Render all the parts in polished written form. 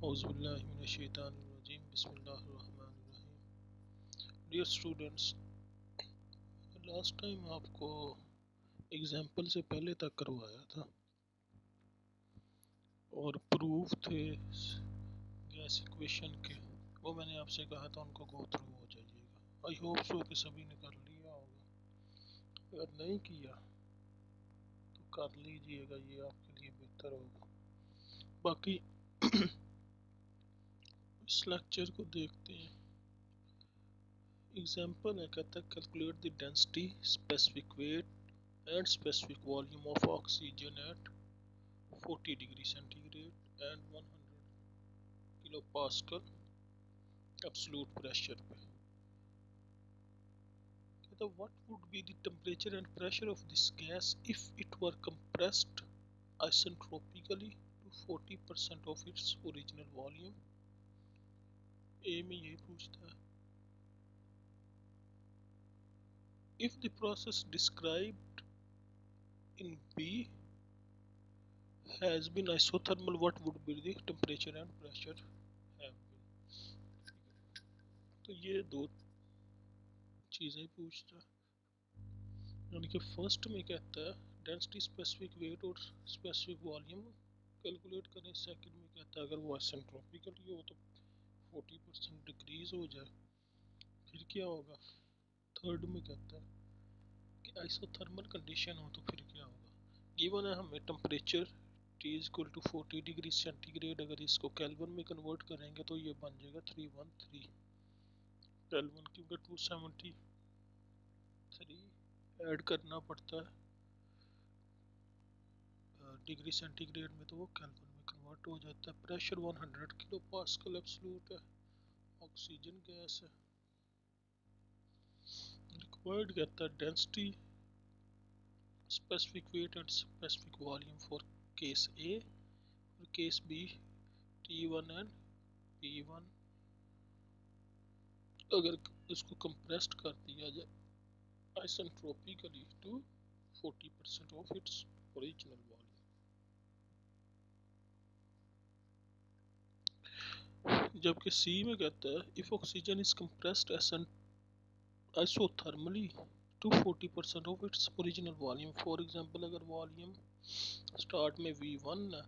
औज़ुबिल्लाहिमिनश्शैतानिर्रजीम बिस्मिल्लाहिर्रहमानिर्रहीम। Dear students, last time आपको example से पहले तक करवाया था और प्रूफ थे गैस इक्वेशन के, वो मैंने आपसे कहा था उनको गो थ्रू हो जाइएगा। आई होप सो कि सभी ने कर लिया होगा, अगर नहीं किया तो कर लीजिएगा, ये आपके लिए बेहतर होगा। बाकी इस लेक्चर को देखते हैं। एग्जाम्पल है, कहता है calculate the density, specific weight and specific volume of oxygen at 40 degree centigrade and 100 kilo pascal absolute pressure पे। कहता है what would be the temperature and pressure of this gas if it were compressed isentropically to 40% of its original volume. A में ये पूछता है, if the process described in B has been isothermal, what would be the temperature and pressure have been। तो ये दो चीज़ें पूछता है, यानी कि फर्स्ट में कहता है डेंसिटी, स्पेसिफिक वेट और स्पेसिफिक वॉल्यूम कैलकुलेट करें। सेकंड में कहता है अगर वो आइसेंट्रोपिकली हो तो 40% डिक्रीज हो जाए, फिर क्या होगा। थर्ड में कहता है कि आइसोथर्मल कंडीशन हो तो फिर क्या होगा। गिवन है हमें temperature T is equal to 40 degree centigrade, अगर इसको केल्विन में कन्वर्ट करेंगे तो ये बन जाएगा 313 केल्विन, क्योंकि 273 ऐड करना पड़ता है डिग्री सेंटीग्रेड में, तो वो केल्विन में कन्वर्ट हो जाता है। प्रेशर 100 किलो पास्कल एब्सोल्यूट है, ऑक्सीजन गैस है। रिक्वायर्ड कहता है density, specific weight and specific volume for case A और case B T1 and P1। अगर इसको कंप्रेस्ड कर दिया जाए isentropically to 40% of its original volume. जबकि सी में कहता है if oxygen is compressed isothermally to 40% of its original volume. For example, अगर वॉल्यूम स्टार्ट में V1 है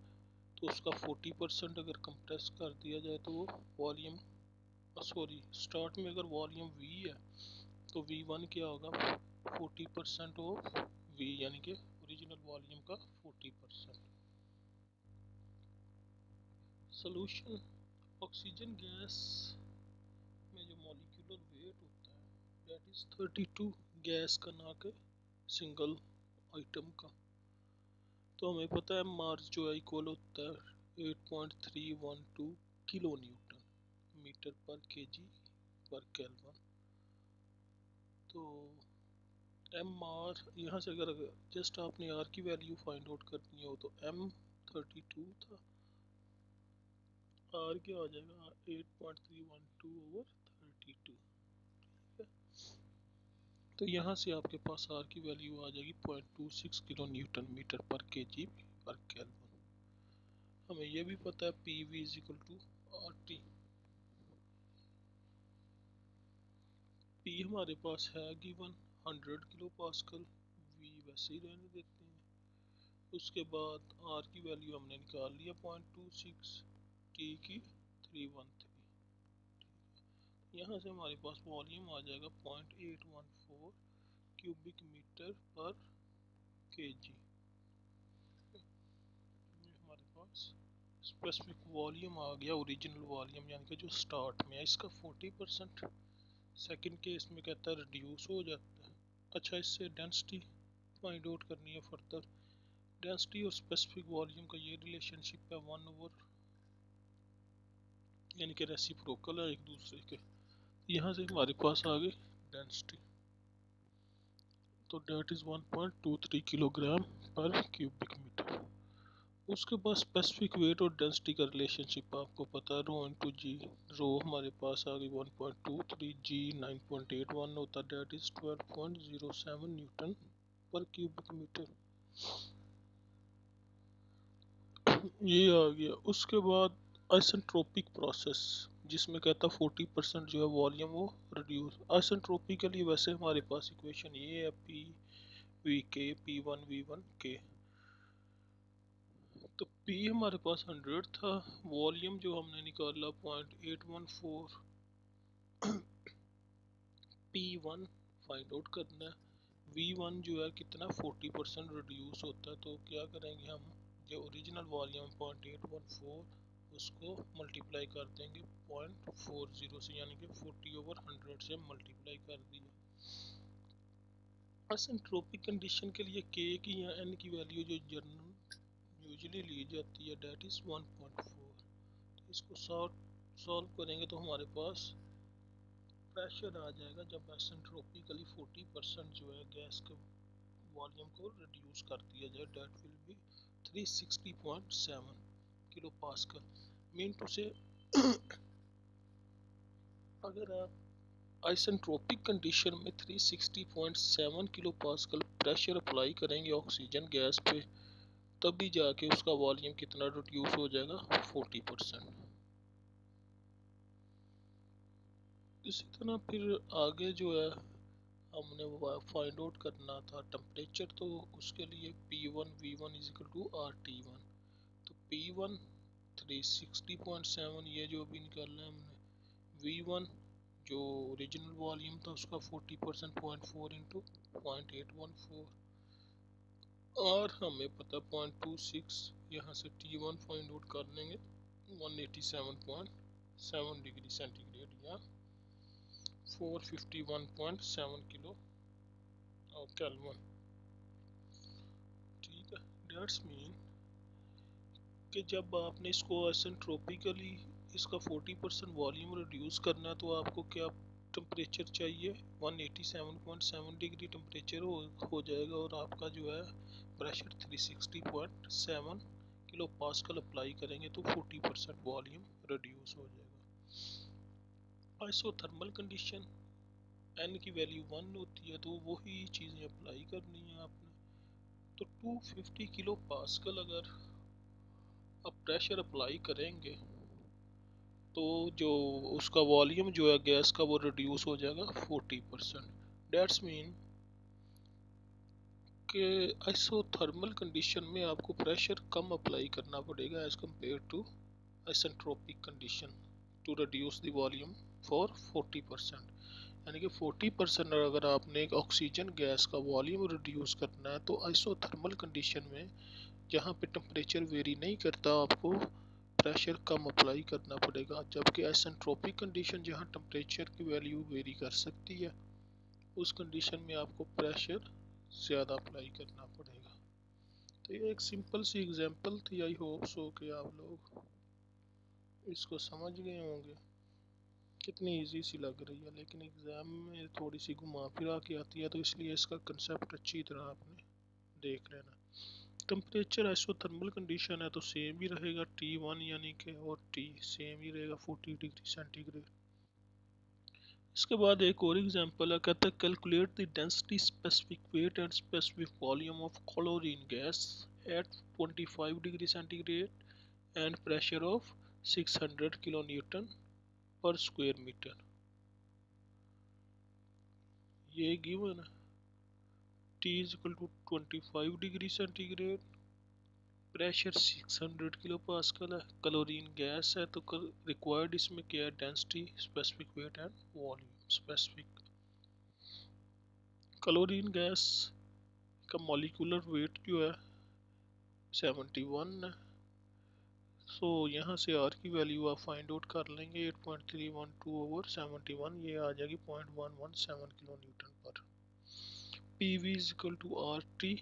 तो उसका 40% अगर कंप्रेस कर दिया जाए तो वो वॉल्यूम, सॉरी, स्टार्ट में अगर वॉल्यूम V है तो V1 क्या होगा, 40% ऑफ V, यानी कि ओरिजिनल वॉल्यूम का 40%। सोल्यूशन, ऑक्सीजन गैस में जो मॉलिक्यूलर वेट होता है दैट इज 32 गैस का, ना कि सिंगल आइटम का। तो हमें पता है मास जो है इक्वल होता है 8.312 किलो न्यूटन मीटर पर केजी पर केल्विन। तो एम आर, यहाँ से अगर जस्ट आपने आर की वैल्यू फाइंड आउट करनी हो तो एम 32 था, आर क्या आ जाएगा 8.312/32। तो यहाँ से आपके पास आर की वैल्यू आ जाएगी 0.26 किलो न्यूटन मीटर पर केजी पर केल्विन। हमें यह भी पता है P V is equal to R T. P हमारे पास है गिवन 100 किलो पास्कल, वी वैसे ही रहने देते हैं। उसके बाद आर की वैल्यू हमने निकाल लिया 0.26, टी की 313। यहाँ से हमारे पास वॉल्यूम आ जाएगा 0.814 क्यूबिक मीटर पर केजी। हमारे पास स्पेसिफिक वॉल्यूम आ गया, ओरिजिनल वॉल्यूम यानी कि जो स्टार्ट में है, इसका 40%। सेकंड केस में कहता है रिड्यूस हो जाता है। अच्छा, इससे डेंसिटी फाइंड आउट करनी है फर्दर। डेंसिटी और स्पेसिफिक वॉल्यूम का ये रिलेशनशिप है 1/, यानी कि रेसिप्रोकल है एक दूसरे के। यहाँ से हमारे पास आ गई डेंसिटी, तो डेट इज 1.23 किलोग्राम पर क्यूबिक मीटर। उसके बाद स्पेसिफिक वेट और डेंसिटी का रिलेशनशिप आपको पता है, रो इंटू जी। रो हमारे पास आ गई 1.23, जी 9.81 होता है, डेट इज 12.07 न्यूटन पर क्यूबिक मीटर। ये आ गया। उसके बाद आइसेंट्रोपिक प्रोसेस, जिसमें कहता 40% जो है वॉल्यूम वो रिड्यूस। आइसेंट्रोपिकली वैसे हमारे पास इक्वेशन ये है, पी वी के पी वन वी वन के। तो पी हमारे पास 100 था, वॉल्यूम जो हमने निकाला 0.814, पी वन फाइंड आउट करना है। वी वन जो है कितना 40% रिड्यूस होता है, तो क्या करेंगे हम, जो ओरिजिनल वॉल्यूम 0.814 उसको मल्टीप्लाई कर देंगे 0.40 से, यानी कि 40/100 से मल्टीप्लाई कर दिया। आइसेंट्रोपिक कंडीशन के लिए के की या एन की वैल्यू जो जनरल यूजुअली ली जाती है डेट इज़ 1.4। तो इसको सॉल्व करेंगे तो हमारे पास प्रेशर आ जाएगा, जब आइसेंट्रोपिकली 40% जो है गैस के वॉल्यूम को रिड्यूस कर दिया जाए, that will be 360.7 kilo pascal. Mean to से अगर आप आइसेंट्रोपिक कंडीशन में 360.7 किलो पास्कल प्रेशर अप्लाई करेंगे ऑक्सीजन गैस पे, तभी जाके उसका वॉल्यूम कितना रिड्यूस हो जाएगा, 40%। इसी तरह फिर आगे जो है हमने फाइंड आउट करना था टेम्परेचर, तो उसके लिए P1 V1 is equal to RT1। तो P1 360.7 ये जो अभी निकालना है हमने, V1 जो ओरिजिनल वॉल्यूम था उसका 40% 0.4 इंटू 0.814, और हमें पता 0.26, यहाँ से T1 फाइंड आउट कर लेंगे 187.7 डिग्री सेंटीग्रेड या 451.7 किलो केल्विन। ठीक है, डेट्स मीन कि जब आपने इसको आइसेंट्रोपिकली इसका 40% वॉल्यूम रिड्यूस करना है, तो आपको क्या टेम्परेचर चाहिए, 187.7 डिग्री टेम्परेचर हो जाएगा, और आपका जो है प्रेशर 360.7 किलो पास्कल अप्लाई करेंगे तो 40% वॉल्यूम रिड्यूस हो जाएगा। आइसोथर्मल कंडीशन एन की वैल्यू 1 होती है, तो वही चीज़ें अप्लाई करनी है आपने। तो 250 किलो पास्कल अगर आप प्रेशर अप्लाई करेंगे, तो जो उसका वॉल्यूम जो है गैस का वो रिड्यूस हो जाएगा 40%। डेट्स मीन कि आइसोथर्मल कंडीशन में आपको प्रेशर कम अप्लाई करना पड़ेगा as compare to isentropic condition to reduce the volume for 40%। यानी कि 40% अगर आपने एक ऑक्सीजन गैस का वॉल्यूम रिड्यूस करना है, तो आइसोथर्मल कंडीशन में जहाँ पे टेम्परेचर वेरी नहीं करता, आपको प्रेशर कम अप्लाई करना पड़ेगा। जबकि आइसेंट्रोपिक कंडीशन जहाँ टेम्परेचर की वैल्यू वेरी कर सकती है, उस कंडीशन में आपको प्रेशर ज़्यादा अप्लाई करना पड़ेगा। तो ये एक सिंपल सी एग्जांपल थी, आई होप सो कि आप लोग इसको समझ गए होंगे। कितनी इजी सी लग रही है, लेकिन एग्ज़ाम में थोड़ी सी घुमा फिरा के आती है, तो इसलिए इसका कंसेप्ट अच्छी तरह आपने देख लेना। टेम्परेचर आइसोथर्मल कंडीशन है तो सेम ही रहेगा T1, यानी कि और T सेम ही रहेगा 40 डिग्री सेंटीग्रेड। इसके बाद एक और एग्जांपल है, कहता है calculate the density, specific weight and specific volume of chlorine gas at 25 degree centigrade and pressure of 600 kilo newton per square metre. ये गिवन है, T is equal to 25 degree centigrade, pressure 600 kilo pascal है, chlorine gas है, तो required इसमें क्या है, density, specific weight and volume. Specific chlorine gas का molecular weight जो है 71 है। सो यहाँ से आर की वैल्यू आप फाइंड आउट कर लेंगे, 8.312/71, ये आ जाएगी 0.117 kilo newton per. P V is equal to R T,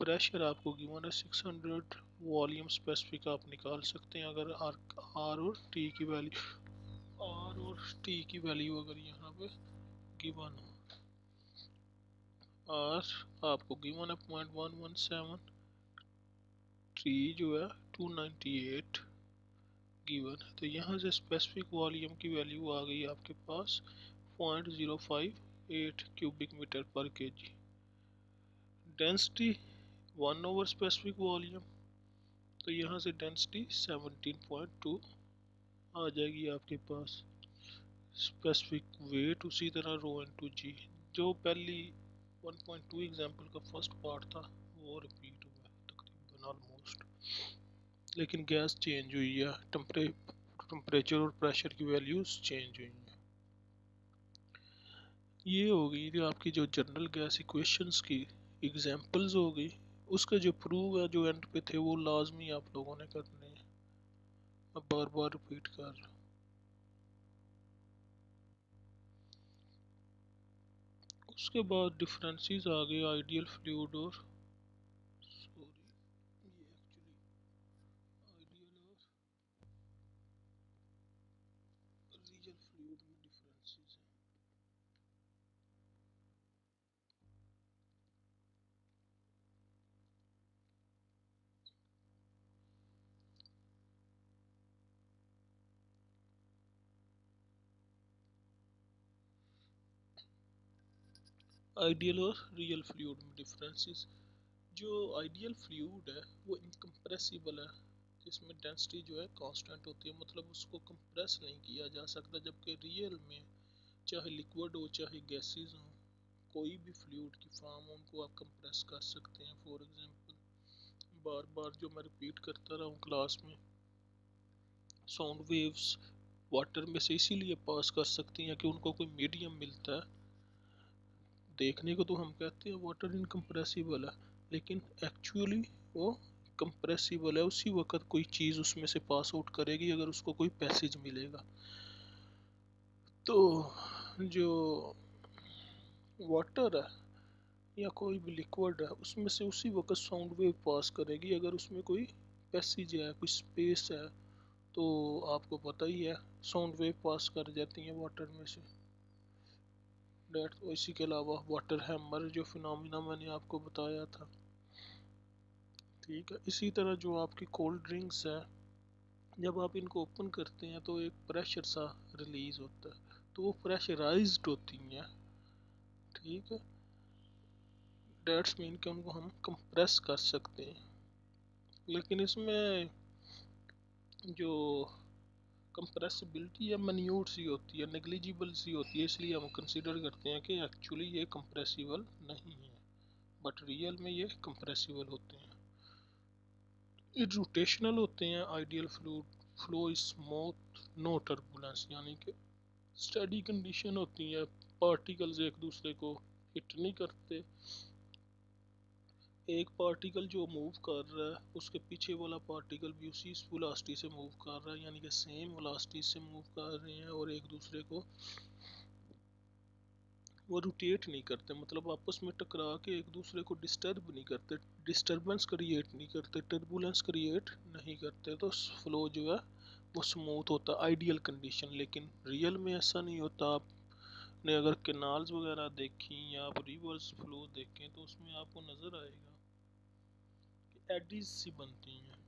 pressure आपको गिवन है 600, वॉल्यूम स्पेसिफिक आप निकाल सकते हैं अगर आर और टी की वैल्यू, आर और टी की वैल्यू अगर यहाँ पे गिवन हो। आर आपको गिवन है 0.117, टी जो है 298 गिवन है, तो यहाँ से स्पेसिफिक वॉल्यूम की वैल्यू आ गई आपके पास 0.058 क्यूबिक मीटर पर केजी। डेंसिटी 1/स्पेसिफिक वॉल्यूम, तो यहाँ से डेंसिटी 17.2 आ जाएगी आपके पास। स्पेसिफिक वेट उसी तरह रो इनटू जी, जो पहली 1.2 एग्जाम्पल का फर्स्ट पार्ट था वो रिपीट हुआ है तकरीबन ऑलमोस्ट, लेकिन गैस चेंज हुई है, टेम्परेचर और प्रेशर की वैल्यूज चेंज हुई हैं। ये हो गई जो आपकी जो जनरल गैस इक्वेशंस की एग्जांपल्स हो गई। उसका जो प्रूव है जो एंड पे थे वो लाजमी आप लोगों ने करने हैं, मैं बार बार रिपीट कर रहा हूँ। उसके बाद डिफरेंसेस आ गए आइडियल फ्लूइड और सॉरी ये एक्चुअली आइडियल और रियल फ्लूइड में डिफरेंसेस हैं। आइडियल और रियल फ्लूइड में डिफरेंसेस, जो आइडियल फ्लूइड है वो इनकम्प्रेसिबल है, जिसमें डेंसिटी जो है कांस्टेंट होती है, मतलब उसको कंप्रेस नहीं किया जा सकता। जबकि रियल में चाहे लिक्विड हो चाहे गैसेस हो, कोई भी फ्लूइड की फॉर्म हो उनको आप कंप्रेस कर सकते हैं। फॉर एग्जांपल बार बार जो मैं रिपीट करता रहा हूँ क्लास में, साउंड वेव्स वाटर में से इसीलिए पास कर सकती हैं कि उनको कोई मीडियम मिलता है। देखने को तो हम कहते हैं वाटर इनकम्प्रेसिबल है, लेकिन एक्चुअली वो कंप्रेसिबल है। उसी वक्त कोई चीज़ उसमें से पास आउट करेगी अगर उसको कोई पैसेज मिलेगा। तो जो वाटर है या कोई भी लिक्विड है उसमें से उसी वक्त साउंड वेव पास करेगी अगर उसमें कोई पैसेज है, कोई स्पेस है। तो आपको पता ही है साउंड वेव पास कर जाती हैं वाटर में से। डेट इसी के अलावा वाटर हैमर जो फिनोमिना मैंने आपको बताया था, ठीक है। इसी तरह जो आपकी कोल्ड ड्रिंक्स है, जब आप इनको ओपन करते हैं तो एक प्रेशर सा रिलीज होता है, तो वो प्रेशराइज्ड होती हैं, ठीक है। डेट्स मीन कि उनको हम कंप्रेस कर सकते हैं, लेकिन इसमें जो कंप्रेसिबिलिटी है मन्यूट सी होती है, नेग्लिजिबल सी होती है, इसलिए हम कंसिडर करते हैं कि एक्चुअली ये कंप्रेसिबल नहीं है, बट रियल में ये कंप्रेसिबल होते हैं। ये रोटेशनल होते हैं ideal flow smooth no turbulence, यानी कि स्टडी कंडीशन होती है, पार्टिकल्स एक दूसरे को हिट नहीं करते। एक पार्टिकल जो मूव कर रहा है उसके पीछे वाला पार्टिकल भी उसी वेलोसिटी से मूव कर रहा है, यानी कि सेम वेलोसिटी से मूव कर रहे हैं और एक दूसरे को वो रोटेट नहीं करते, मतलब आपस में टकरा के एक दूसरे को डिस्टर्ब नहीं करते, डिस्टर्बेंस क्रिएट नहीं करते, टर्बुलेंस क्रिएट नहीं करते। तो फ्लो जो है वो स्मूथ होता है आइडियल कंडीशन। लेकिन रियल में ऐसा नहीं होता। आपने अगर कैनाल्स वगैरह देखी या आप रिवर्स फ्लो देखें तो उसमें आपको नज़र आएगा कि एडीज सी बनती हैं,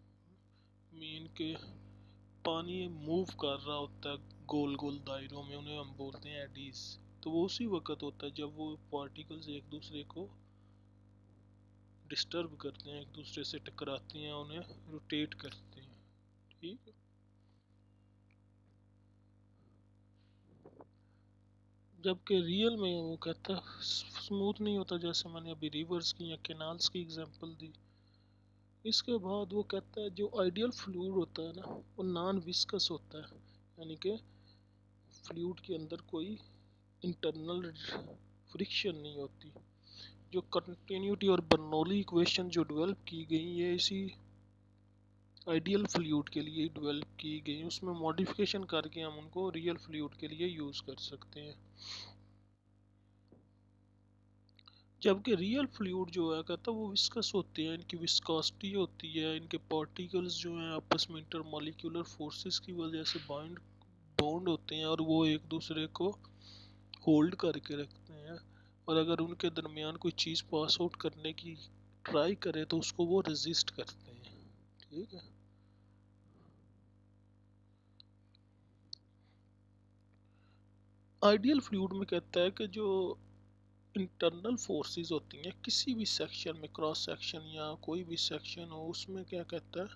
मीन के पानी मूव कर रहा होता है गोल गोल दायरों में, उन्हें हम बोलते हैं एडीज। तो वो उसी वक्त होता है जब वो पार्टिकल्स एक दूसरे को डिस्टर्ब करते हैं, एक दूसरे से टकराते हैं, उन्हें रोटेट करते हैं, ठीक है। जबकि रियल में वो कहता स्मूथ नहीं होता, जैसे मैंने अभी रिवर्स की या कैनाल्स की एग्जांपल दी। इसके बाद वो कहता है जो आइडियल फ्लूइड होता है ना वो नॉन विस्कस होता है, यानी कि फ्लूइड के अंदर कोई इंटरनल फ्रिक्शन नहीं होती। जो कंटिन्यूटी और बर्नौली इक्वेशन जो डेवलप की गई है इसी आइडियल फ्लूइड के लिए डेवलप की गई, उसमें मॉडिफिकेशन करके हम उनको रियल फ्लूइड के लिए यूज़ कर सकते हैं। जबकि रियल फ्लूइड जो है कहता है वो विस्कस होते हैं, इनकी विस्कोसिटी होती है, इनके पार्टिकल्स जो हैं आपस में इंटरमॉलिक्यूलर फोर्सेस की वजह से बॉन्ड होते हैं और वो एक दूसरे को होल्ड करके रखते हैं। और अगर उनके दरमियान कोई चीज़ पास आउट करने की ट्राई करे तो उसको वो रेजिस्ट करते हैं, ठीक है। आइडियल फ्लूइड में कहता है कि जो इंटरनल फोर्सेस होती हैं किसी भी सेक्शन में, क्रॉस सेक्शन या कोई भी सेक्शन हो, उसमें क्या कहता है,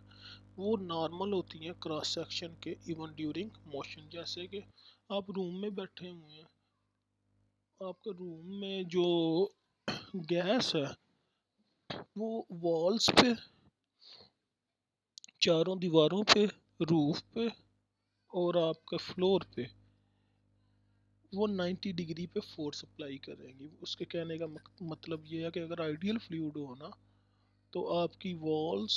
वो नॉर्मल होती हैं क्रॉस सेक्शन के इवन ड्यूरिंग मोशन। जैसे कि आप रूम में बैठे हुए हैं, आपके रूम में जो गैस है वो वॉल्स पे, चारों दीवारों पे, रूफ पे और आपके फ्लोर पे वो 90 डिग्री पे फोर्स अप्लाई करेंगी। उसके कहने का मतलब ये है कि अगर आइडियल फ्लूइड हो ना, तो आपकी वॉल्स,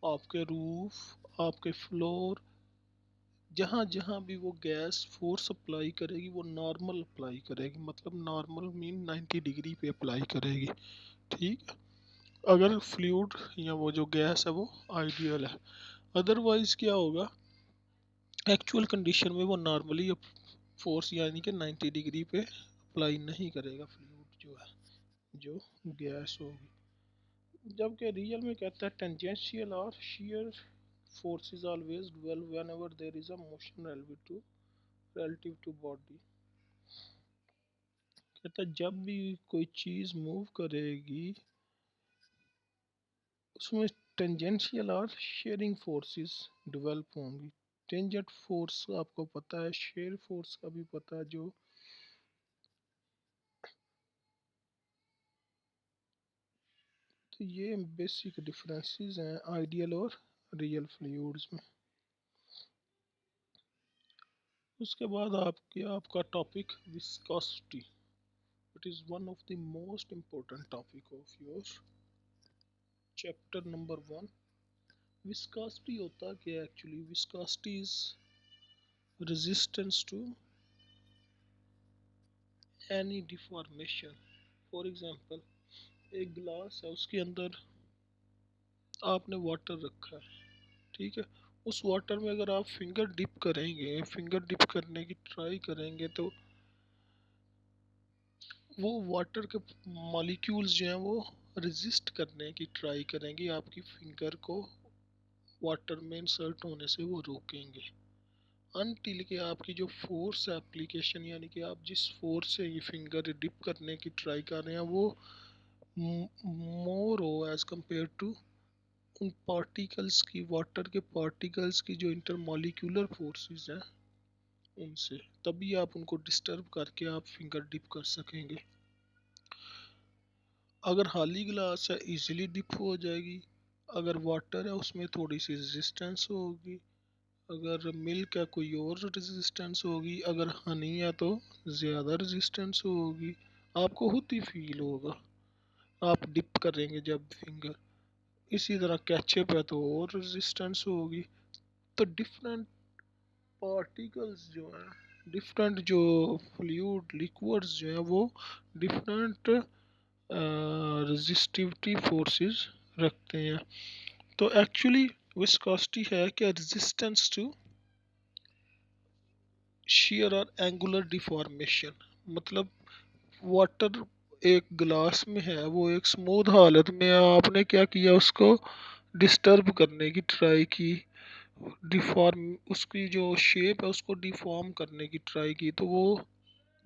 आपके रूफ, आपके फ्लोर, जहाँ जहाँ भी वो गैस फोर्स अप्लाई करेगी वो नॉर्मल अप्लाई करेगी। मतलब नॉर्मल मीन 90 डिग्री पे अप्लाई करेगी। ठीक है, अगर फ्लूइड या वो जो गैस है वो आइडियल है। अदरवाइज क्या होगा, एक्चुअल कंडीशन में वो नॉर्मली फोर्स यानी कि 90 डिग्री पे अप्लाई नहीं करेगा फ्लूइड जो है, जो गैस होगी। जबकि रियल में कहता है टेंजेंशियल और shear forces always dwell whenever there is a motion relative to body। कहता है जब भी कोई चीज़ मूव करेगी उसमें टेंजेंशियल और शेयरिंग फोर्सेस डेवलप होंगी। टेंजेंट फोर्स आपको पता है, शेयर फोर्स का भी पता है। जो तो ये बेसिक डिफरेंसेस हैं आइडियल और रियल फ्लूइड्स में। उसके बाद आपका topic viscosity. It is one of the most important topic of your chapter number 1। Viscosity होता क्या है actually? Viscosity is resistance to any deformation. For example, एक गिलास है, उसके अंदर आपने वाटर रखा है, ठीक है। उस वाटर में अगर आप फिंगर डिप करेंगे, फिंगर डिप करने की ट्राई करेंगे, तो वो वाटर के मॉलिक्यूल्स जो हैं वो रेजिस्ट करने की ट्राई करेंगे, आपकी फिंगर को वाटर में इंसर्ट होने से वो रोकेंगे। अनटिल के आपकी जो फोर्स एप्लीकेशन यानी कि आप जिस फोर्स से ये फिंगर डिप करने की ट्राई कर रहे हैं वो मोर हो एज कंपेयर टू उन पार्टिकल्स की, वाटर के पार्टिकल्स की जो इंटरमॉलिक्यूलर फोर्सेस हैं उनसे, तभी आप उनको डिस्टर्ब करके आप फिंगर डिप कर सकेंगे। अगर खाली गिलास है इजीली डिप हो जाएगी, अगर वाटर है उसमें थोड़ी सी रेजिस्टेंस होगी, अगर मिल्क है कोई और रेजिस्टेंस होगी, अगर हनी है तो ज़्यादा रेजिस्टेंस होगी। आपको खुद ही फील होगा आप डिप करेंगे जब फिंगर। इसी तरह केचप है तो और रेजिस्टेंस होगी। तो डिफरेंट पार्टिकल्स जो हैं, डिफरेंट जो फ्लूइड लिक्विड्स जो हैं वो डिफरेंट रेजिस्टिविटी फोर्सेस रखते हैं। तो एक्चुअली विस्कोसिटी है क्या? रेजिस्टेंस टू shear और एंगुलर डिफॉर्मेशन। मतलब वाटर एक गिलास में है, वो एक स्मूथ हालत में है, आपने क्या किया, उसको डिस्टर्ब करने की ट्राई की, डिफॉर्म उसकी जो शेप है उसको डिफॉर्म करने की ट्राई की, तो वो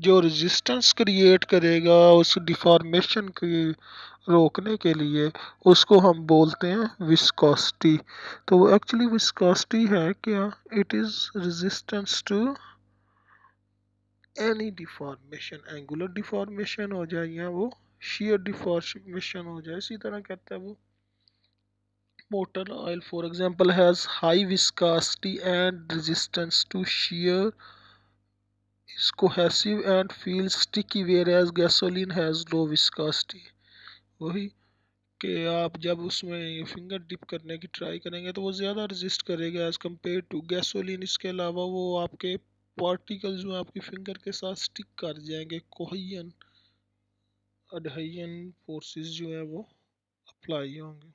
जो रेजिस्टेंस क्रिएट करेगा उस डिफॉर्मेशन की रोकने के लिए, उसको हम बोलते हैं विस्कोसिटी। तो एक्चुअली विस्कोसिटी है क्या? It is resistance to any deformation, angular deformation हो जाए या वो shear डिफॉर्मेशन हो जाए। इसी तरह कहता है वो motor oil for example has high viscosity and resistance to shear, is cohesive and feels sticky whereas gasoline has low viscosity। वही कि आप जब उसमें फिंगर डिप करने की ट्राई करेंगे तो वो ज़्यादा रेजिस्ट करेगा एज़ कम्पेयर टू गैसोलीन। इसके अलावा वो आपके पार्टिकल्स जो आपकी फिंगर के साथ स्टिक कर जाएंगे, कोहियन अडहेशन फोर्सेस जो है वो अप्लाई होंगे।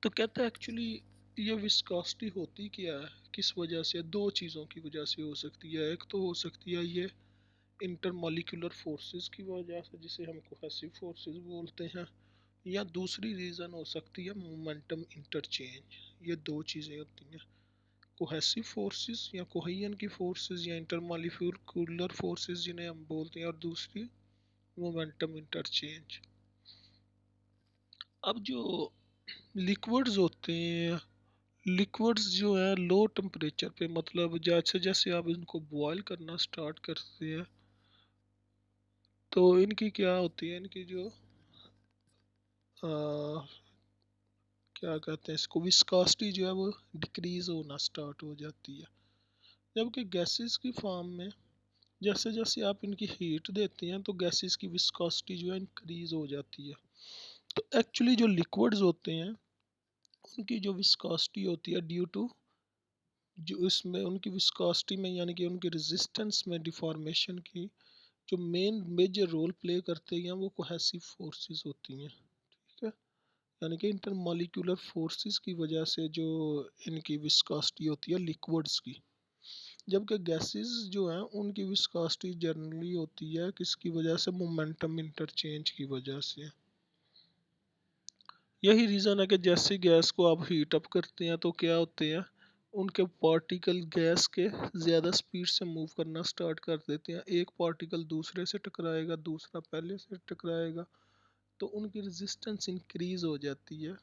तो कहते हैं एक्चुअली ये विस्कोसिटी होती क्या है, किस वजह से? दो चीज़ों की वजह से हो सकती है। एक तो हो सकती है ये इंटरमॉलिक्यूलर फोर्सेस की वजह से, जिसे हम कोहेसिव फोर्सेस बोलते हैं, या दूसरी रीज़न हो सकती है मोमेंटम इंटरचेंज। ये दो चीज़ें होती हैं कोहेसिव फोर्सेस या कोहेजन की फोर्सेस या इंटरमॉलिक्यूलर फोर्सेस जिन्हें हम बोलते हैं, और दूसरी मोमेंटम इंटरचेंज। अब जो लिक्विड्स होते हैं, लिक्विड्स जो है लो टेम्परेचर पे, मतलब जैसे जैसे आप इनको बॉयल करना स्टार्ट करते हैं तो इनकी क्या होती है, इनकी जो आ, क्या कहते हैं इसको, विस्कोसिटी जो है वो डिक्रीज होना स्टार्ट हो जाती है। जबकि गैसेस की फॉर्म में जैसे जैसे आप इनकी हीट देते हैं तो गैसेस की विस्कोसिटी जो है इंक्रीज हो जाती है। तो एक्चुअली जो लिक्विड्स होते हैं उनकी जो विस्कोसिटी होती है ड्यू टू जो इसमें उनकी विस्कोसिटी में, यानी कि उनकी रेजिस्टेंस में डिफॉर्मेशन की जो मेजर रोल प्ले करते हैं वो कोहेसिव फोर्सेस होती हैं। ठीक है, यानी कि इंटरमॉलिक्यूलर फोर्सेस की वजह से जो इनकी विस्कोसिटी होती है लिक्विड्स की। जबकि गैसेस जो हैं उनकी विस्कोसिटी जनरली होती है किसकी वजह से, मोमेंटम इंटरचेंज की वजह से। यही रीज़न है कि जैसे गैस को आप हीट अप करते हैं तो क्या होते हैं, उनके पार्टिकल गैस के ज़्यादा स्पीड से मूव करना स्टार्ट कर देते हैं। एक पार्टिकल दूसरे से टकराएगा, दूसरा पहले से टकराएगा, तो उनकी रेजिस्टेंस इंक्रीज हो जाती है।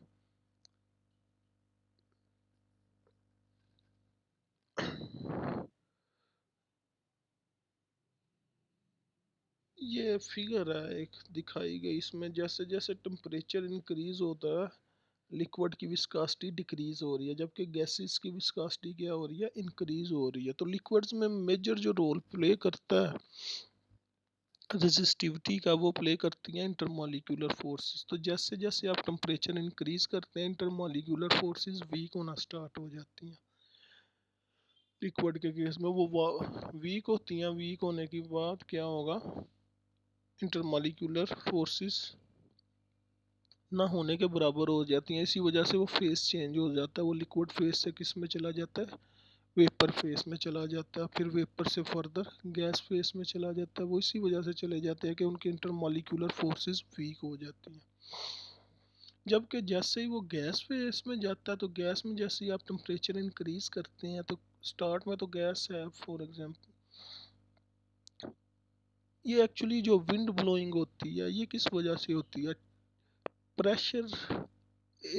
ये फिगर है एक दिखाई गई, इसमें जैसे जैसे टेम्परेचर इंक्रीज होता है लिक्विड की विस्कोसिटी डिक्रीज हो रही है, जबकि गैसेस की विस्कोसिटी क्या हो रही है, इंक्रीज हो रही है। तो लिक्विड्स में मेजर जो रोल प्ले करता है रेजिस्टिविटी का, वो प्ले करती हैं इंटरमॉलिक्यूलर फोर्सेस। तो जैसे जैसे आप टेम्परेचर इंक्रीज करते हैं इंटरमॉलिक्यूलर फोर्सेस वीक होना स्टार्ट हो जाती हैं। लिक्विड के केस में वो वीक होती हैं, वीक होने के बाद क्या होगा, इंटरमॉलिक्यूलर फोर्सेस ना होने के बराबर हो जाती हैं। इसी वजह से वो फेस चेंज हो जाता है, वो लिक्विड फेस से किस में चला जाता है, वेपर फेस में चला जाता है, फिर वेपर से फर्दर गैस फेस में चला जाता है। वो इसी वजह से चले जाते हैं कि उनके इंटरमॉलिक्यूलर फोर्सेस वीक हो जाती हैं। जबकि जैसे ही वो गैस फेस में जाता है तो गैस में जैसे ही आप टेम्परेचर इंक्रीज करते हैं तो स्टार्ट में तो गैस है फॉर एग्जांपल, ये एक्चुअली जो विंड ब्लोइंग होती है ये किस वजह से होती है, प्रेशर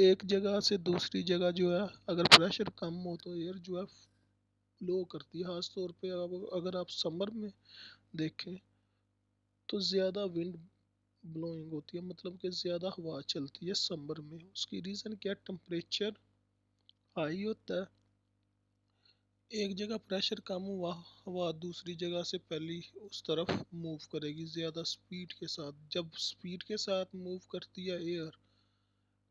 एक जगह से दूसरी जगह जो है, अगर प्रेशर कम हो तो एयर जो है फ्लो करती है। खास तौर पे अगर आप समर में देखें तो ज़्यादा विंड ब्लोइंग होती है, मतलब कि ज़्यादा हवा चलती है समर में। उसकी रीज़न क्या, टेम्परेचर हाई होता है, एक जगह प्रेशर कम हुआ, हवा दूसरी जगह से पहली उस तरफ मूव करेगी ज़्यादा स्पीड के साथ। जब स्पीड के साथ मूव करती है एयर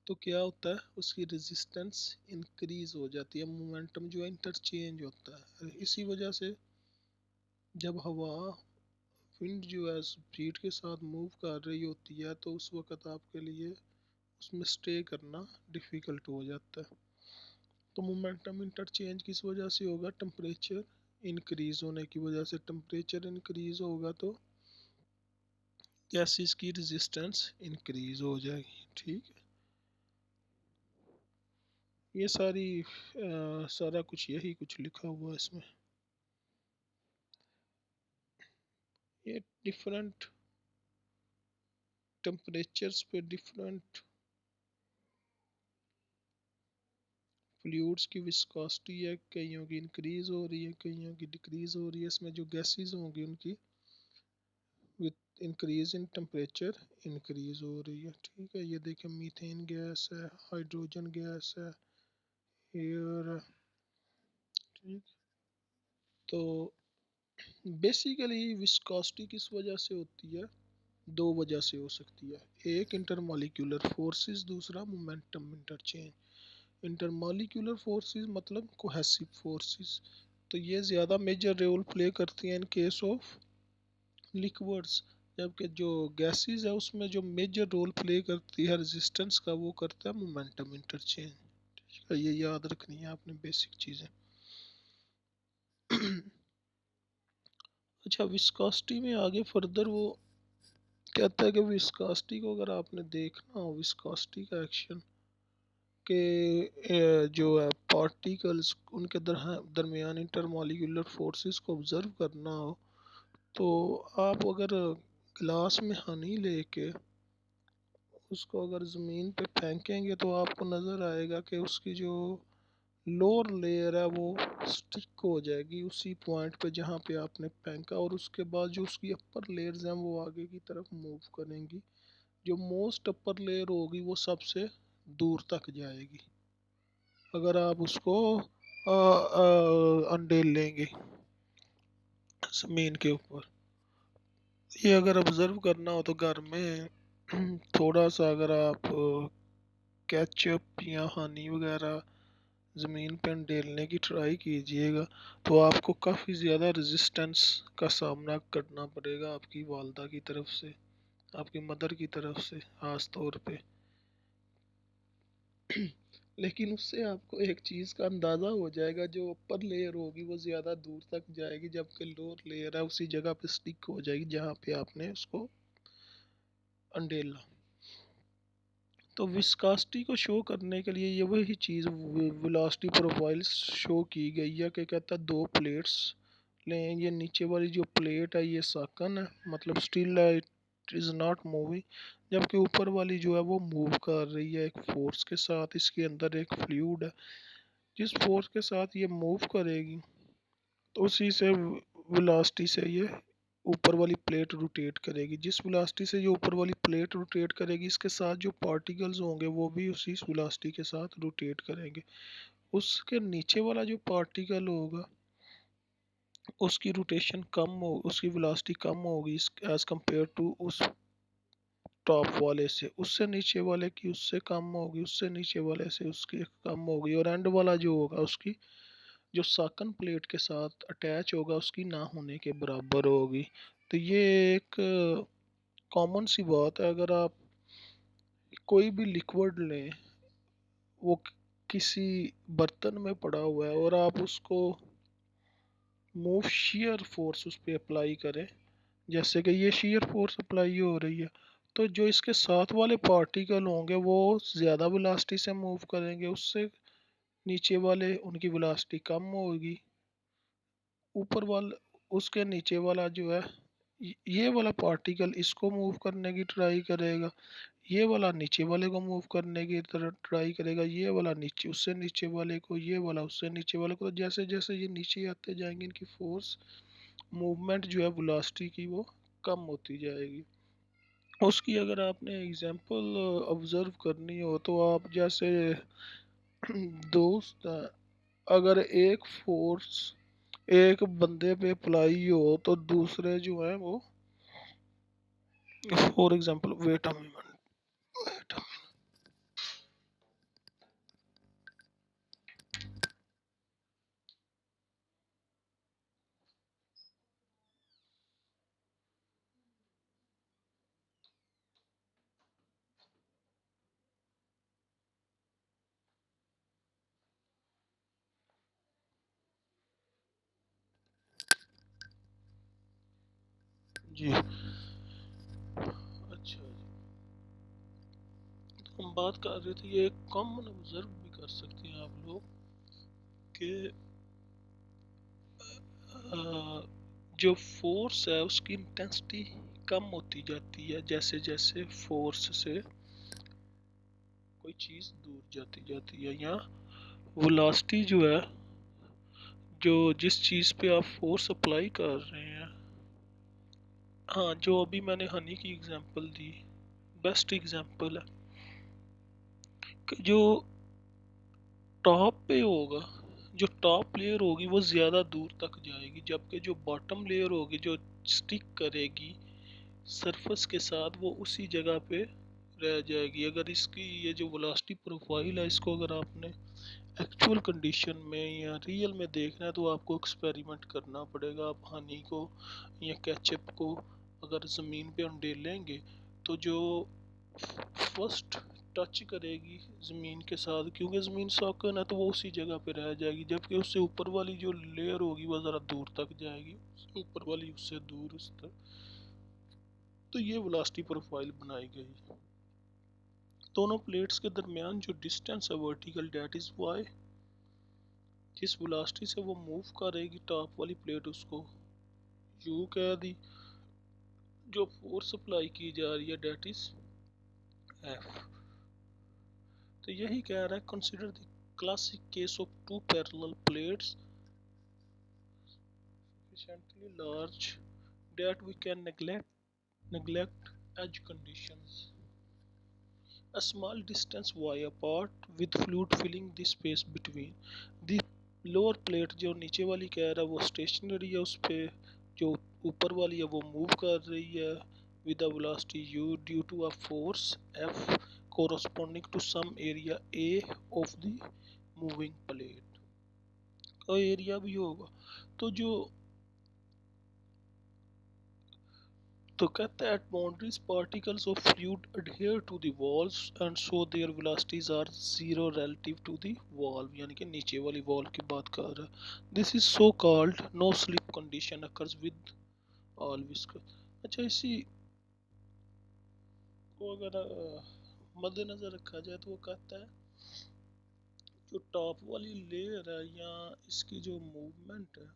तो क्या होता है, उसकी रेजिस्टेंस इंक्रीज हो जाती है, मोमेंटम जो है इंटरचेंज होता है। इसी वजह से जब हवा विंड जो है स्पीड के साथ मूव कर रही होती है तो उस वक़्त आपके लिए उसमें स्टे करना डिफ़िकल्ट हो जाता है। तो मोमेंटम इंटरचेंज किस वजह से होगा, टेम्परेचर इंक्रीज होने की वजह से। टेम्परेचर इंक्रीज होगा तो गैसेस की रेजिस्टेंस इंक्रीज हो जाएगी। ठीक है, ये सारा कुछ यही कुछ लिखा हुआ है इसमें। ये डिफरेंट टेम्परेचर्स पे डिफरेंट फ्लूइड्स की विस्कोसिटी है, कईयों की इंक्रीज हो रही है, कईयों की डिक्रीज हो रही है। इसमें जो गैसेस होंगी उनकी with increase in temperature increase हो रही है। ठीक है, ये देखें मीथेन गैस है, हाइड्रोजन गैस है, एयर है। ठीक, तो बेसिकली विस्कोसिटी किस वजह से होती है, दो वजह से हो सकती है, एक इंटरमॉलिक्यूलर फोर्सेस, दूसरा मोमेंटम इंटरचेंज। इंटरमॉलिक्यूलर फोर्सेस मतलब कोहेसिव फोर्सेस, तो ये ज़्यादा मेजर रोल प्ले करती हैं इन केस ऑफ लिक्विड्स। जबकि जो गैसेस है उसमें जो मेजर रोल प्ले करती है रेजिस्टेंस का, वो करता है मोमेंटम इंटरचेंज। ठीक है, ये याद रखनी है आपने बेसिक चीज़ें। अच्छा, विस्कोसिटी में आगे फर्दर वो कहता है कि विस्कोसिटी को अगर आपने देखना हो, विस्कोसिटी का एक्शन के जो है पार्टिकल्स उनके दरमियान इंटरमॉलिक्यूलर फोर्सेस को ऑब्जर्व करना हो, तो आप अगर गिलास में हनी लेके उसको अगर ज़मीन पे फेंकेंगे तो आपको नज़र आएगा कि उसकी जो लोअर लेयर है वो स्टिक हो जाएगी उसी पॉइंट पे जहाँ पे आपने फेंका, और उसके बाद जो उसकी अपर लेयर्स हैं वो आगे की तरफ मूव करेंगी। जो मोस्ट अपर लेयर होगी वो सबसे दूर तक जाएगी अगर आप उसको अंडेल लेंगे ज़मीन के ऊपर। ये अगर ऑब्ज़र्व करना हो तो घर में थोड़ा सा अगर आप केचप या हनी वगैरह ज़मीन पे अंडेलने की ट्राई कीजिएगा तो आपको काफ़ी ज़्यादा रेजिस्टेंस का सामना करना पड़ेगा आपकी वालदा की तरफ से, आपकी मदर की तरफ से ख़ास तौर पे। लेकिन उससे आपको एक चीज़ का अंदाज़ा हो जाएगा, जो अपर लेयर होगी वो ज़्यादा दूर तक जाएगी जबकि लोअर लेयर है उसी जगह पे स्टिक हो जाएगी जहाँ पे आपने उसको अंडेला। तो विस्कासिटी को शो करने के लिए ये वही चीज़ वेलोसिटी प्रोफाइल शो की गई है कि कहता है दो प्लेट्स लें, ये नीचे वाली जो प्लेट है ये साकन है, मतलब स्टिल है, इट इज़ नॉट मूविंग, जबकि ऊपर वाली जो है वो मूव कर रही है एक फोर्स के साथ। इसके अंदर एक फ्लूइड है, जिस फोर्स के साथ ये मूव करेगी तो उसी से वेलोसिटी से ये ऊपर वाली प्लेट रोटेट करेगी। जिस वेलोसिटी से ये ऊपर वाली प्लेट रोटेट करेगी इसके साथ जो पार्टिकल्स होंगे वो भी उसी वेलोसिटी के साथ रोटेट करेंगे। उसके नीचे वाला जो पार्टिकल होगा उसकी रोटेशन कम हो, उसकी वेलोसिटी कम होगी एज कंपेयर टू उस टॉप वाले से, उससे नीचे वाले की उससे कम होगी, उससे नीचे वाले से उसकी कम होगी, और एंड वाला जो होगा उसकी जो साकन प्लेट के साथ अटैच होगा उसकी ना होने के बराबर होगी। तो ये एक कॉमन सी बात है। अगर आप कोई भी लिक्विड लें, वो किसी बर्तन में पड़ा हुआ है और आप उसको मूव shear फोर्स उस पर अप्लाई करें, जैसे कि ये shear फोर्स अप्लाई हो रही है, तो जो इसके साथ वाले पार्टिकल होंगे वो ज़्यादा वेलोसिटी से मूव करेंगे, उससे नीचे वाले उनकी वेलोसिटी कम होगी। ऊपर वाला उसके नीचे वाला जो है ये वाला पार्टिकल इसको मूव करने की ट्राई करेगा, ये वाला नीचे वाले को मूव करने की तरह ट्राई करेगा, ये वाला नीचे उससे नीचे वाले को, ये वाला उससे नीचे वाले को। तो जैसे जैसे ये नीचे आते जाएंगे इनकी फोर्स मूवमेंट जो है वेलोसिटी की वो कम होती जाएगी। उसकी अगर आपने एग्जांपल ऑब्जर्व करनी हो तो आप जैसे दोस्त हैं, अगर एक फोर्स एक बंदे पे अप्लाई हो तो दूसरे जो है वो, for example wait a moment, wait a जी। अच्छा जी, तो हम बात कर रहे थे, ये कॉमन ऑब्जर्व भी कर सकते हैं आप लोग कि जो फोर्स है उसकी इंटेंसिटी कम होती जाती है जैसे जैसे फोर्स से कोई चीज़ दूर जाती जाती है, या वेलोसिटी जो है जो जिस चीज़ पे आप फोर्स अप्लाई कर रहे हैं। हाँ, जो अभी मैंने हनी की एग्जांपल दी बेस्ट एग्जांपल है कि जो टॉप पे होगा, जो टॉप लेयर होगी वो ज़्यादा दूर तक जाएगी, जबकि जो बॉटम लेयर होगी जो स्टिक करेगी सरफेस के साथ वो उसी जगह पे रह जाएगी। अगर इसकी ये जो वेलोसिटी प्रोफाइल है इसको अगर आपने एक्चुअल कंडीशन में या रियल में देखना है तो आपको एक्सपेरिमेंट करना पड़ेगा। आप हनी को या केचप को अगर ज़मीन पे अंडेलेंगे तो जो फर्स्ट टच करेगी ज़मीन के साथ, क्योंकि ज़मीन सॉकन है तो वो उसी जगह पे रह जाएगी, जबकि उससे ऊपर वाली जो लेयर होगी वो ज़रा दूर तक जाएगी, उससे ऊपर वाली उससे दूर उस तक। तो ये वेलोसिटी प्रोफाइल बनाई गई। दोनों प्लेट्स के दरमियान जो डिस्टेंस है वर्टिकल, डेट इज़ वाई, जिस वेलोसिटी से वो मूव करेगी टॉप वाली प्लेट उसको यू कह दी। जो फोर्स अप्लाई की जा रही है डेट इज एफ। तो यही कह रहा है consider the classic case of two parallel plates sufficiently large that we can neglect edge conditions. A small distance y apart with fluid filling the space between. The lower plate जो नीचे वाली कह रहा है वो स्टेशनरी है, उस पे जो ऊपर वाली है वो मूव कर रही है with a velocity u due to a force F corresponding to some area A of the moving plate। और एरिया भी होगा। तो जो तो कहता है at boundaries particles of fluid adhere to the walls and so their velocities are zero relative to the valve, यानी कि नीचे वाली वॉल की बात कर रहा है। This is so called no slip condition occurs with all viscous। अच्छा, इसी को अगर मद्देनजर रखा जाए तो वो कहता है जो टॉप वाली लेयर है या इसकी जो मूवमेंट है,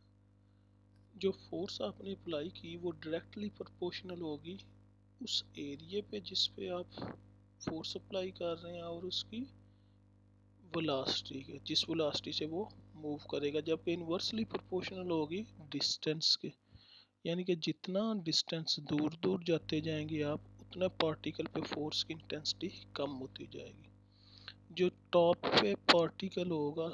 जो फोर्स आपने अप्लाई की वो डायरेक्टली प्रोपोर्शनल होगी उस एरिया पे जिस पे आप फोर्स अप्लाई कर रहे हैं और उसकी वेलोसिटी के, जिस वेलोसिटी से वो मूव करेगा, जबकि इन्वर्सली प्रोपोर्शनल होगी डिस्टेंस के। यानी कि जितना डिस्टेंस दूर दूर जाते जाएंगे आप उतना पार्टिकल पे फोर्स की इंटेंसिटी कम होती जाएगी। जो टॉप पे पार्टिकल होगा,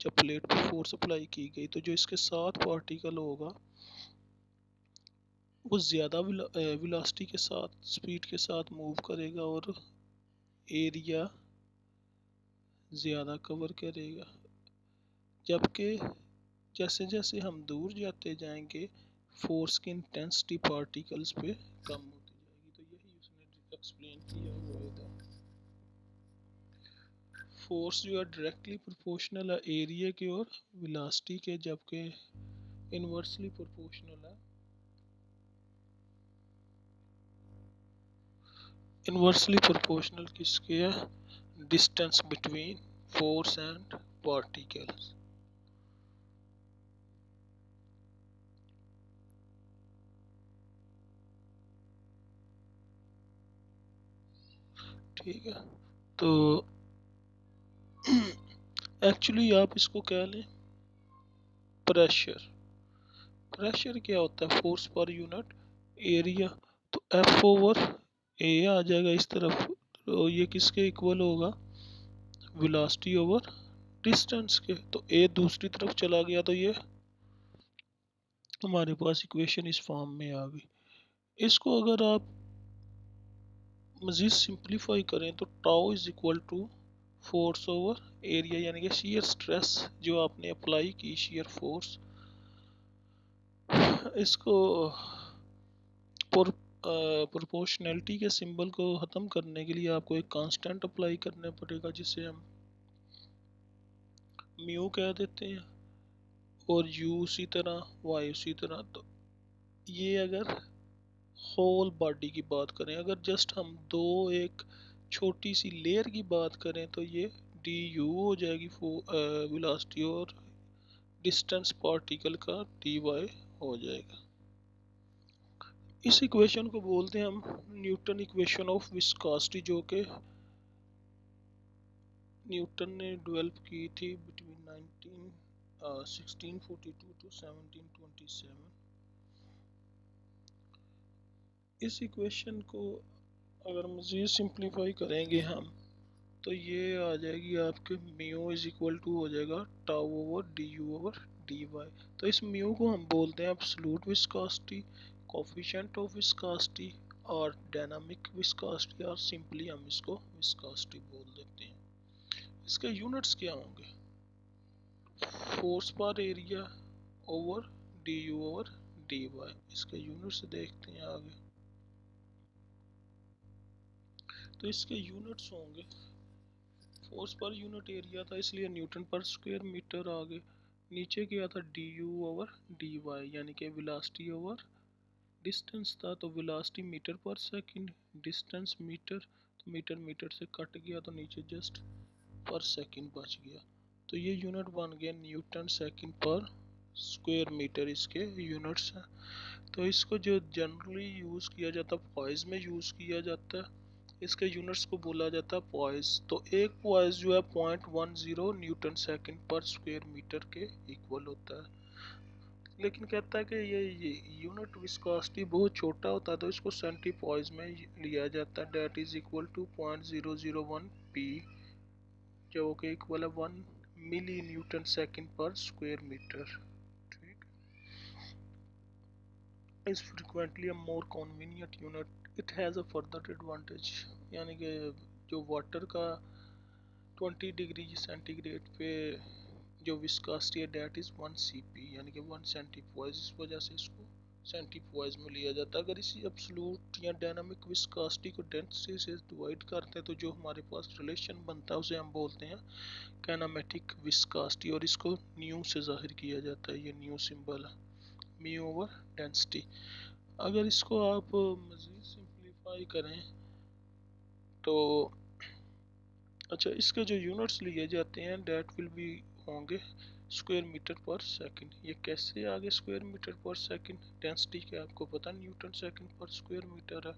जब प्लेट पे फोर्स अप्लाई की गई तो जो इसके साथ पार्टिकल होगा वो ज़्यादा वेलोसिटी के साथ, स्पीड के साथ मूव करेगा और एरिया ज़्यादा कवर करेगा। जबकि जैसे जैसे हम दूर जाते जाएंगे फोर्स की इंटेंसिटी पार्टिकल्स पे कम होती जाएगी। तो यही उसने एक्सप्लेन किया हुआ था। फोर्स जो है डायरेक्टली प्रोपोर्शनल है एरिया के और वेलोसिटी के, जबकि इन्वर्सली प्रोपोर्शनल है किसके है, distance between force and particles. ठीक है, तो एक्चुअली आप इसको कह लें प्रेशर। प्रेशर क्या होता है, फोर्स पर यूनिट एरिया। तो एफ ओवर ए आ जाएगा इस तरफ, तो ये किसके इक्वल होगा, वेलोसिटी ओवर डिस्टेंस के। तो ए दूसरी तरफ चला गया तो ये हमारे पास इक्वेशन इस फॉर्म में आ गई। इसको अगर आप मज़ीद सिंप्लीफाई करें तो tau is equal to force over area, यानी कि शेयर स्ट्रेस जो आपने अप्लाई की, शेयर फोर्स, इसको प्रोपोर्शनैलिटी के सिंबल को ख़त्म करने के लिए आपको एक कांस्टेंट अप्लाई करना पड़ेगा जिसे हम म्यू कह देते हैं, और यू उसी तरह, वाई उसी तरह। तो ये अगर होल बॉडी की बात करें, अगर जस्ट हम दो एक छोटी सी लेयर की बात करें तो ये डी यू हो जाएगी वेलोसिटी, और डिस्टेंस पार्टिकल का डी वाई हो जाएगा। इस इक्वेशन को बोलते हैं हम न्यूटन इक्वेशन ऑफ विस्कोसिटी, जो कि न्यूटन ने डेवलप की थी बिटवीन 1642 टू 1727। इस इक्वेशन को अगर मज़ीद सिंप्लीफाई करेंगे हम तो ये आ जाएगी आपके म्यू इज इक्वल टू हो जाएगा tau over D U over D Y. तो इस म्यू को हम बोलते हैं absolute viscosity, coefficient of viscosity और डायनामिक विस्कोसिटी, और सिंपली हम इसको विस्कोसिटी बोल देते हैं। इसके यूनिट्स क्या होंगे, force per area over D U over D Y. इसके यूनिट्स देखते हैं आगे। तो इसके यूनिट्स होंगे, फोर्स पर यूनिट एरिया था इसलिए न्यूटन पर स्क्वायर मीटर आ गए। नीचे क्या था, D U over D Y, यानी कि वेलोसिटी ओवर डिस्टेंस था। तो velocity metre per second, distance metre, तो मीटर मीटर से कट गया तो नीचे जस्ट पर सेकंड बच गया। तो ये यूनिट बन गया Newton second per square metre, इसके यूनिट्स हैं। तो इसको जो जनरली यूज़ किया जाता है पॉइस में यूज़ किया जाता है, इसके यूनिट्स को बोला जाता है पॉइस। तो एक पॉइस जो है 0.10 Newton second per square metre के इक्वल होता है। लेकिन कहता है कि ये यूनिट विस्कोसिटी बहुत छोटा होता है, तो इसको सेंटीपॉइस में लिया जाता है। That is equal to 0.001 P, जो कि इक्वल है 1 milli newton second per square metre. ठीक, is frequently a more convenient unit, it has a further advantage. यानी कि जो वाटर का 20 डिग्री सेंटीग्रेड पे जो विस्कोसिटी है डेट इज़ 1 cp, यानी कि 1 सेंटीपॉइस। इस वजह से इसको सेंटीपॉइस में लिया जाता है। अगर इसी एब्सोल्यूट या डायनामिक विस्कोसिटी को डेंसिटी से डिवाइड करते हैं तो जो हमारे पास रिलेशन बनता है उसे हम बोलते हैं काइनेमेटिक विस्कोसिटी, और इसको न्यू से जाहिर किया जाता है। ये न्यू सिंबल है, म्यू ओवर डेंसिटी। अगर इसको आप मज़ीद सिंप्लीफाई करें तो अच्छा, इसके जो यूनिट्स लिए जाते हैं डेट विल बी होंगे स्क्वायर मीटर पर सेकंड। ये कैसे आगे square metre per second, density के आपको पता Newton second per square metre है,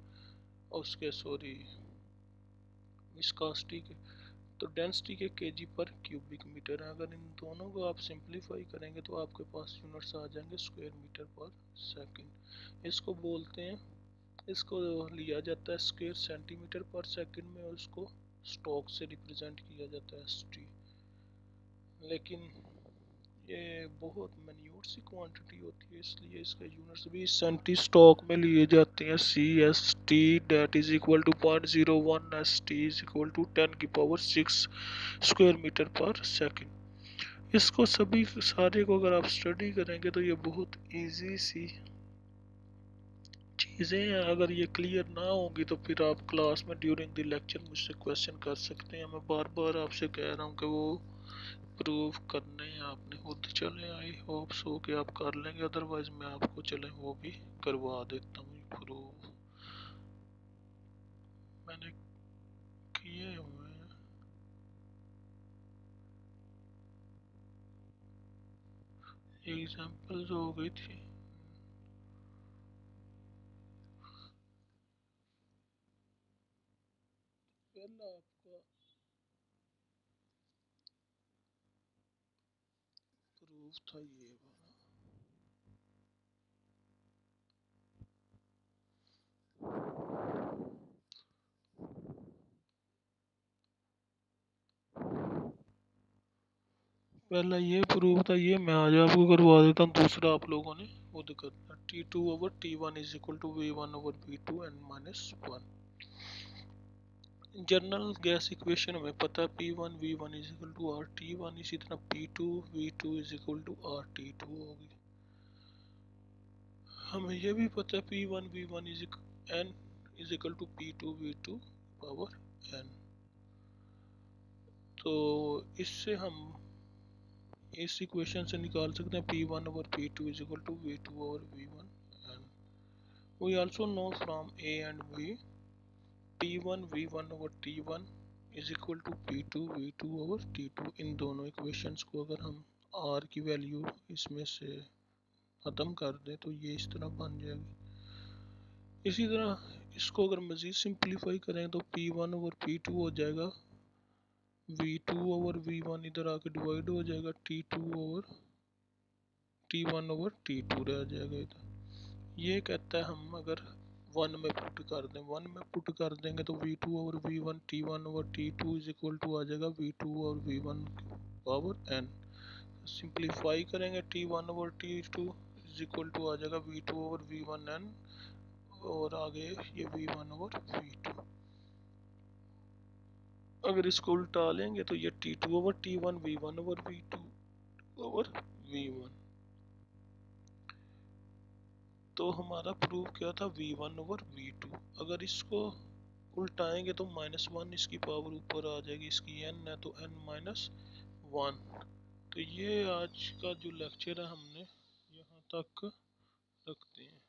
और उसके सॉरी विस्कोसिटी के तो डेंसिटी के केजी पर क्यूबिक मीटर है। अगर इन दोनों को आप सिंप्लीफाई करेंगे तो आपके पास यूनिट्स आ जाएंगे स्क्वायर मीटर पर सेकंड। इसको बोलते हैं, इसको लिया जाता है स्क्वायर सेंटीमीटर पर सेकंड में, और उसको स्टोक से रिप्रेजेंट किया जाता है ST। लेकिन ये बहुत मिन्यूट सी क्वांटिटी होती है, इसलिए इसके यूनिट्स भी सेंटी स्टॉक में लिए जाते हैं। CST that is equal to 0.01 ST is equal to 10 की power 6 square metre per second. इसको सभी सारे को अगर आप स्टडी करेंगे तो ये बहुत इजी सी चीज़ें हैं। अगर ये क्लियर ना होंगी तो फिर आप क्लास में ड्यूरिंग द लेक्चर मुझसे क्वेश्चन कर सकते हैं। मैं बार बार आपसे कह रहा हूँ कि वो प्रूव करने हैं आपने खुद। चले, आई होप सो कि आप कर लेंगे, अदरवाइज मैं आपको चले वो भी करवा देता हूँ प्रूव, मैंने किए हुए हैं। एग्जाम्पल जो हो गई थी पहला आपका प्रूफ था ये वाला। पहला ये प्रूफ था, ये मैं आज आपको करवा देता हूँ। दूसरा आप लोगों ने खुद करना। T2 over T1 is equal to V1 over V2 N minus 1। General gas equation में पता है P1 V1 is equal to RT1, इसी तरह P2 V2 is equal to RT2 होगी। हमें यह भी पता है P1 V1 is N is equal to P2 V2 power N। तो इससे हम इस इक्वेशन से निकाल सकते हैं P1 over P2 is equal to V2 over V1 N। We also know from A and B P1 V1 over T1 is equal to P2 V2 over T2। इन दोनों इक्वेशंस को अगर हम R की वैल्यू इसमें से ख़त्म कर दें तो ये इस तरह बन जाएगी। इसी तरह इसको अगर मज़ीद सिंप्लीफाई करें तो P1 ओवर P2 हो जाएगा V2 ओवर V1, इधर आके डिवाइड हो जाएगा T2 over T1 over T2 रह जाएगा इधर। ये कहता है हम अगर 1 में पुट कर दें, 1 में पुट कर देंगे तो V2 over V1 T1 over T2 is equal to आ जाएगा V2 over V1 power N। Simplify करेंगे T1 over T2 is equal to आ जाएगा V2 ओवर V1 N, और आगे ये V1 ओवर V2। अगर इसको उल्टा लेंगे तो ये T2 over T1 V1 over V2 over V1। तो हमारा प्रूफ क्या था V1 ओवर V2। अगर इसको उल्टाएंगे तो -1 इसकी पावर ऊपर आ जाएगी, इसकी n है तो n माइनस 1। तो ये आज का जो लेक्चर है हमने यहाँ तक रखते हैं।